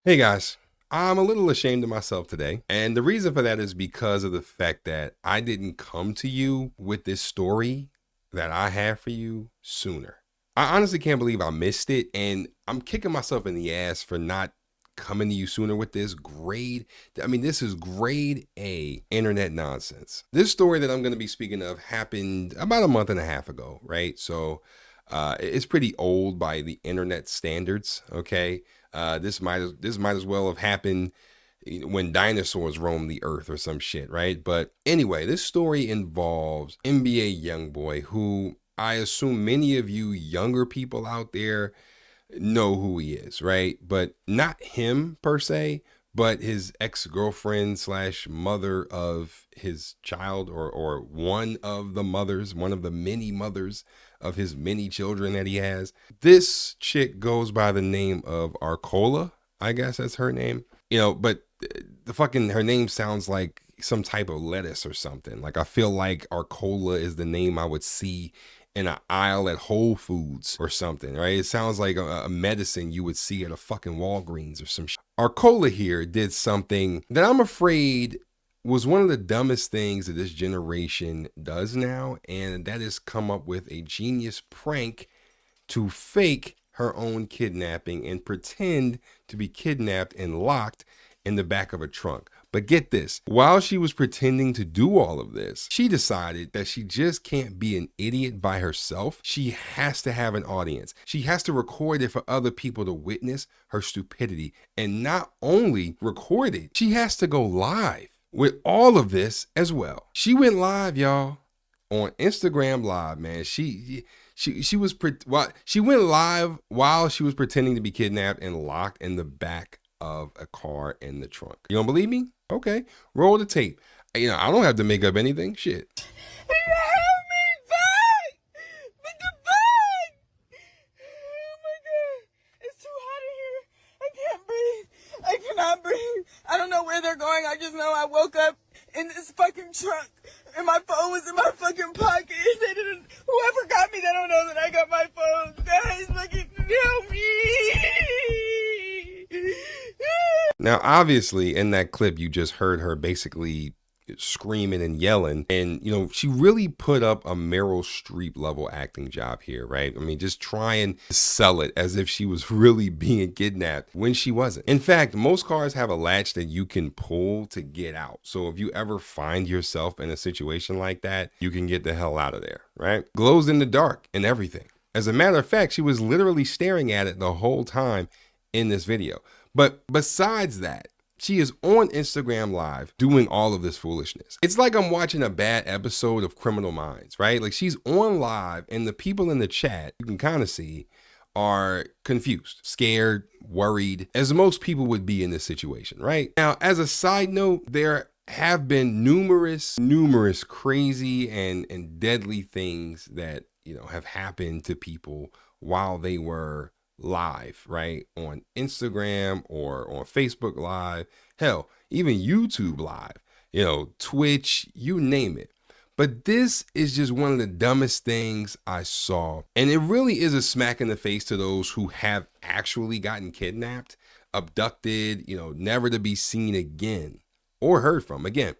Hey guys, I'm a little ashamed of myself today. And the reason for that is because of the fact that I didn't come to you with this story that I have for you sooner. I honestly can't believe I missed it. And I'm kicking myself in the ass for not coming to you sooner with this this is grade A internet nonsense. This story that I'm going to be speaking of happened about a month and a half ago, right? It's pretty old by the internet standards. Okay, this might as well have happened when dinosaurs roamed the earth or some shit, right? But anyway, this story involves NBA Youngboy, who I assume many of you younger people out there know who he is, right? But not him per se, but his ex-girlfriend slash mother of his child, or one of the mothers, one of the many mothers of his many children that he has. This chick goes by the name of Arcola. I guess that's her name. But the fucking her name sounds like some type of lettuce or something. Like I feel like Arcola is the name I would see in an aisle at Whole Foods or something, right? It sounds like a medicine you would see at a fucking Walgreens or some shit. Arcola here did something that I'm afraid was one of the dumbest things that this generation does now, and that is come up with a genius prank to fake her own kidnapping and pretend to be kidnapped and locked in the back of a trunk. But get this, while she was pretending to do all of this, she decided that she just can't be an idiot by herself. She has to have an audience. She has to record it for other people to witness her stupidity. And not only record it, she has to go live with all of this as well. She went live, y'all, on Instagram Live, man. She went live while she was pretending to be kidnapped and locked in the back of a car in the trunk. You don't believe me? Okay, roll the tape. I don't have to make up anything. Shit. Help me back! The bag! Oh my god. It's too hot in here. I can't breathe. I cannot breathe. I don't know where they're going. I just know I woke up in this fucking trunk and my phone was in my fucking pocket. They didn't, whoever got me, they don't know that I got my phone. Guys, fucking help me! Now, obviously, in that clip, you just heard her basically screaming and yelling. And, she really put up a Meryl Streep level acting job here, right? I mean, just trying to sell it as if she was really being kidnapped when she wasn't. In fact, most cars have a latch that you can pull to get out. So if you ever find yourself in a situation like that, you can get the hell out of there, right? Glows in the dark and everything. As a matter of fact, she was literally staring at it the whole time in this video. But besides that, she is on Instagram Live doing all of this foolishness. It's like I'm watching a bad episode of Criminal Minds, right? Like she's on live and the people in the chat, you can kind of see, are confused, scared, worried, as most people would be in this situation, right? Now, as a side note, there have been numerous crazy and deadly things that, have happened to people while they were live, right? On Instagram or on Facebook Live, hell, even YouTube Live, Twitch, you name it. But this is just one of the dumbest things I saw. And it really is a smack in the face to those who have actually gotten kidnapped, abducted, never to be seen again or heard from again.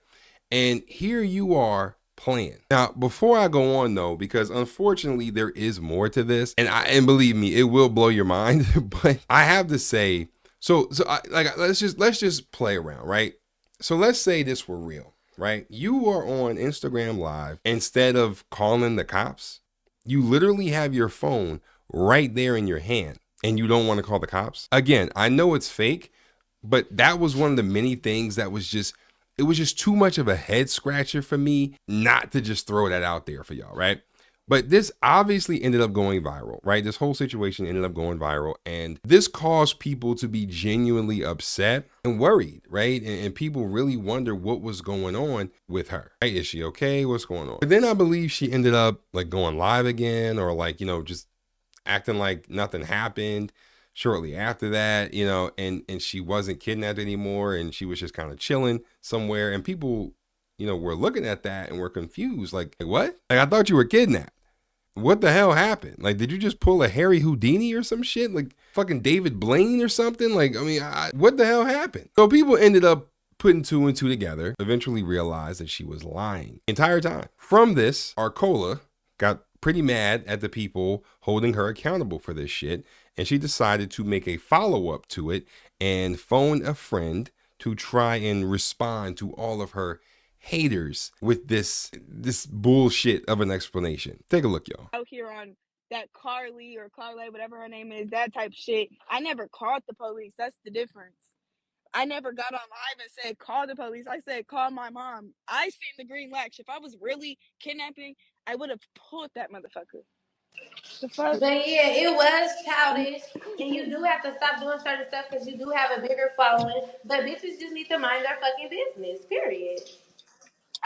And here you are playing. Now, before I go on though, because unfortunately there is more to this, and believe me, it will blow your mind, but I have to say, let's just play around, right? So let's say this were real, right? You are on Instagram Live. Instead of calling the cops, you literally have your phone right there in your hand and you don't want to call the cops. Again, I know it's fake, but that was one of the many things that was just, it was just too much of a head scratcher for me not to just throw that out there for y'all, right? But this obviously ended up going viral, right? This whole situation ended up going viral, and this caused people to be genuinely upset and worried, right? And people really wonder what was going on with her. Right? Is she okay? What's going on? But then I believe she ended up like going live again, or like, just acting like nothing happened shortly after that, and she wasn't kidnapped anymore, and she was just kind of chilling somewhere, and people, were looking at that and were confused, like what? Like, I thought you were kidnapped. What the hell happened? Like, did you just pull a Harry Houdini or some shit? Like, fucking David Blaine or something? Like, I mean, what the hell happened? So people ended up putting two and two together, eventually realized that she was lying the entire time. From this, Arcola got pretty mad at the people holding her accountable for this shit, and she decided to make a follow-up to it and phone a friend to try and respond to all of her haters with this bullshit of an explanation. Take a look, y'all. Out here on that Carly or Carly, whatever her name is, that type shit. I never called the police. That's the difference. I never got on live and said call the police. I said call my mom. I seen the green latch. If I was really kidnapping, I would have pulled that motherfucker. The fuck? But yeah, it was childish, and you do have to stop doing certain stuff because you do have a bigger following. But bitches just need to mind their fucking business. Period.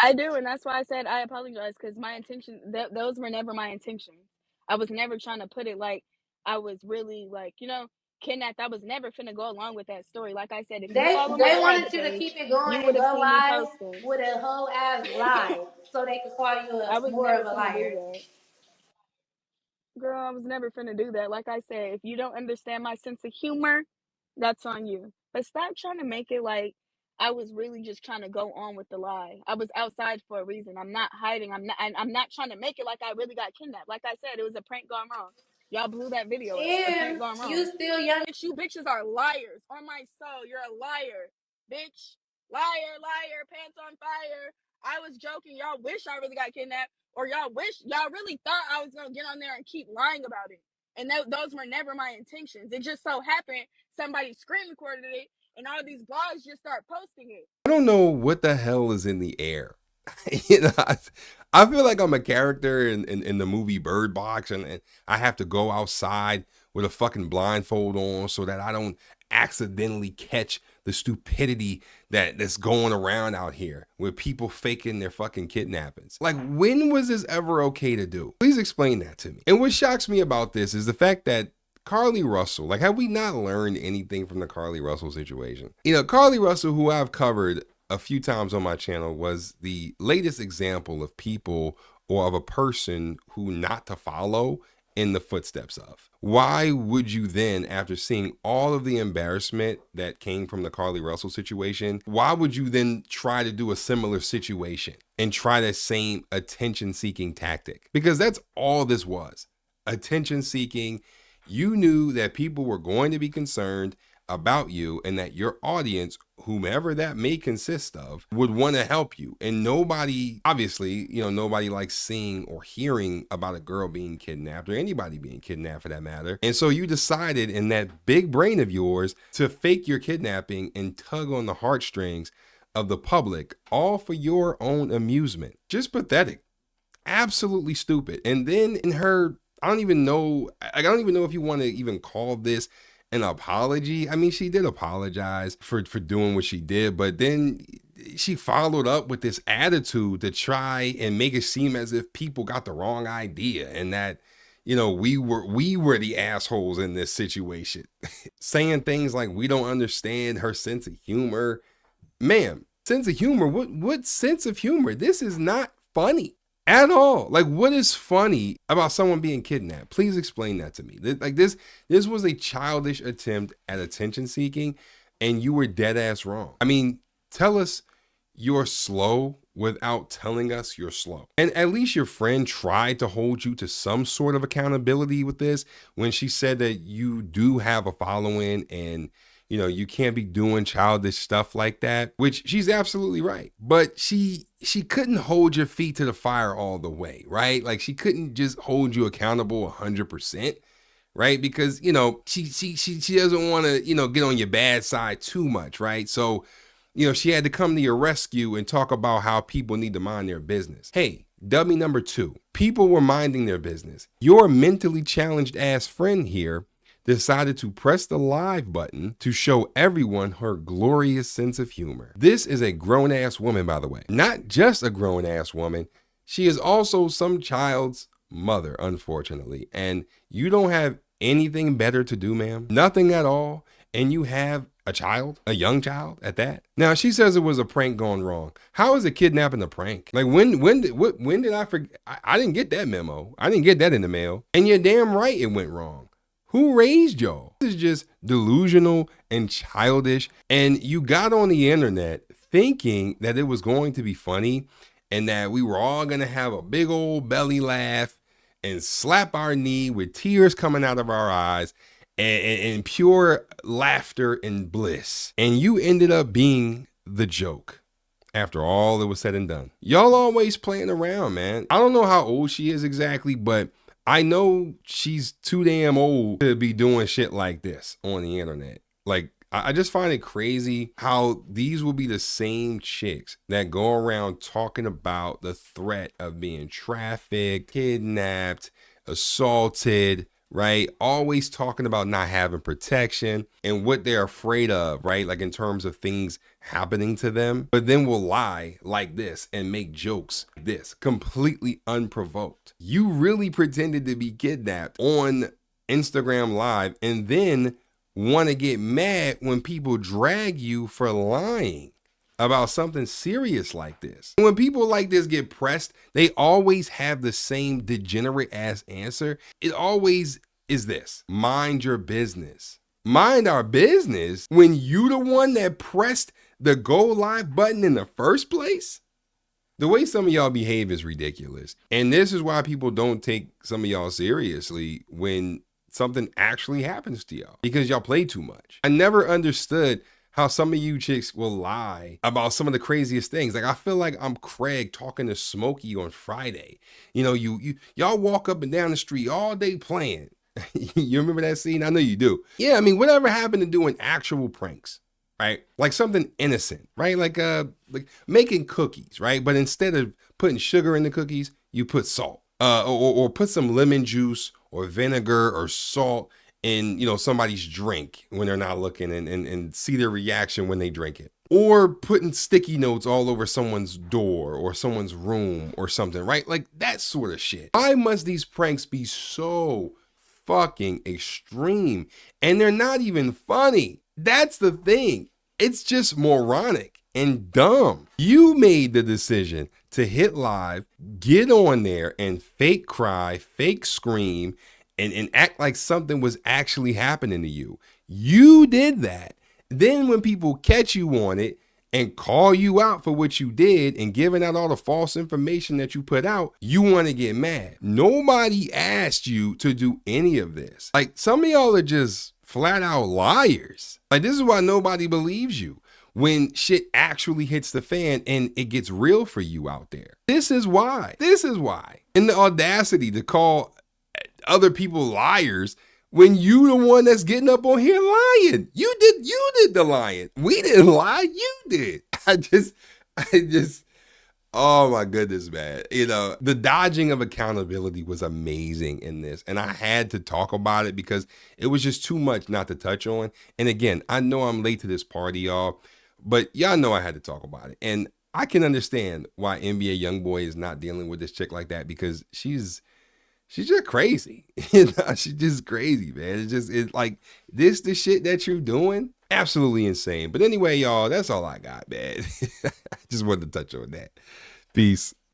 I do, and that's why I said I apologize because my intention, those were never my intentions. I was never trying to put it like I was really like, kidnapped. I was never finna go along with that story. Like I said, if you They follow my they private wanted you to page, keep it going you would and have go seen me live posting. with a whole ass lie, so they could call you I a was more never of a finna do liar. that. Girl, I was never finna do that. Like I said, if you don't understand my sense of humor, that's on you. But stop trying to make it like I was really just trying to go on with the lie. I was outside for a reason. I'm not hiding. I'm not trying to make it like I really got kidnapped. Like I said, it was a prank gone wrong. Y'all blew that video up. A prank And gone you wrong. still young. Bitch, you bitches are liars. On my soul, you're a liar. Bitch. Liar, liar, pants on fire. I was joking. Y'all wish I really got kidnapped. Or y'all really thought I was gonna get on there and keep lying about it. And those were never my intentions. It just so happened somebody screen recorded it, and all these blogs just start posting it. I don't know what the hell is in the air. I feel like I'm a character in the movie Bird Box, and I have to go outside with a fucking blindfold on so that I don't accidentally catch the stupidity that's going around out here with people faking their fucking kidnappings. Like, when was this ever okay to do? Please explain that to me. And what shocks me about this is the fact that Carly Russell, like, have we not learned anything from the Carly Russell situation? Carly Russell, who I've covered a few times on my channel, was the latest example of people or of a person who not to follow in the footsteps of. Why would you then, after seeing all of the embarrassment that came from the Carly Russell situation, why would you then try to do a similar situation and try that same attention-seeking tactic? Because that's all this was. Attention-seeking. You knew that people were going to be concerned about you and that your audience, whomever that may consist of, would want to help you. And nobody, obviously, nobody likes seeing or hearing about a girl being kidnapped or anybody being kidnapped for that matter. And so you decided in that big brain of yours to fake your kidnapping and tug on the heartstrings of the public, all for your own amusement. Just pathetic. Absolutely stupid. And then in her, I don't even know if you want to even call this an apology. I mean, she did apologize for doing what she did, but then she followed up with this attitude to try and make it seem as if people got the wrong idea and that, we were the assholes in this situation. Saying things like we don't understand her sense of humor. Ma'am, sense of humor? What sense of humor? This is not funny at all. Like, what is funny about someone being kidnapped? Please explain that to me. Like, this was a childish attempt at attention seeking, and you were dead ass wrong. I mean, tell us you're slow without telling us you're slow. And at least your friend tried to hold you to some sort of accountability with this when she said that you do have a following and you can't be doing childish stuff like that, which she's absolutely right. But she couldn't hold your feet to the fire all the way, right? Like, she couldn't just hold you accountable 100%, right? Because, she doesn't want to, get on your bad side too much, right? So, she had to come to your rescue and talk about how people need to mind their business. Hey, dummy number 2, people were minding their business. Your mentally challenged ass friend here decided to press the live button to show everyone her glorious sense of humor. This is a grown-ass woman, by the way. Not just a grown-ass woman. She is also some child's mother, unfortunately. And you don't have anything better to do, ma'am. Nothing at all. And you have A child? A young child at that? Now she says it was a prank gone wrong. How is a kidnapping a prank? Like when did I forget? I didn't get that memo. I didn't get that in the mail. And you're damn right it went wrong. Who raised y'all? This is just delusional and childish. And you got on the internet thinking that it was going to be funny and that we were all gonna have a big old belly laugh and slap our knee with tears coming out of our eyes and pure laughter and bliss. And you ended up being the joke after all that was said and done. Y'all always playing around, man. I don't know how old she is exactly, but I know she's too damn old to be doing shit like this on the internet. Like, I just find it crazy how these will be the same chicks that go around talking about the threat of being trafficked, kidnapped, assaulted, right? Always talking about not having protection and what they're afraid of, right? Like in terms of things happening to them, but then will lie like this and make jokes like this completely unprovoked. You really pretended to be kidnapped on Instagram Live and then want to get mad when people drag you for lying about something serious like this. When people like this get pressed, they always have the same degenerate ass answer. It always is this: mind your business. Mind our business when you the one that pressed the go live button in the first place? The way some of y'all behave is ridiculous. And this is why people don't take some of y'all seriously when something actually happens to y'all, because y'all play too much. I never understood how some of you chicks will lie about some of the craziest things. Like, I feel like I'm Craig talking to Smokey on Friday. You know, y'all walk up and down the street all day playing. You remember that scene? I know you do. Yeah, I mean, whatever happened to doing actual pranks, right? Like something innocent, right? Like making cookies, right? But instead of putting sugar in the cookies, you put salt, or put some lemon juice or vinegar or salt in, you know, somebody's drink when they're not looking, and see their reaction when they drink it. Or putting sticky notes all over someone's door or someone's room or something, right? Like that sort of shit. Why must these pranks be so fucking extreme? And they're not even funny. That's the thing. It's just moronic and dumb. You made the decision to hit live, get on there and fake cry, fake scream, and act like something was actually happening to you. You did that. Then when people catch you on it and call you out for what you did and giving out all the false information that you put out, you want to get mad. Nobody asked you to do any of this. Like, some of y'all are just flat out liars. Like, this is why nobody believes you when shit actually hits the fan and it gets real for you out there. This is why. And the audacity to call other people liars when you the one that's getting up on here lying. You did the lying. We didn't lie, you did. I just, oh my goodness, man. You know, the dodging of accountability was amazing in this. And I had to talk about it because it was just too much not to touch on. And again, I know I'm late to this party, y'all, but y'all know I had to talk about it. And I can understand why NBA Youngboy is not dealing with this chick like that, because she's just crazy. You know, she's just crazy, man. It's like this, the shit that you're doing, absolutely insane. But anyway, y'all, that's all I got, man. Just wanted to touch on that. Peace.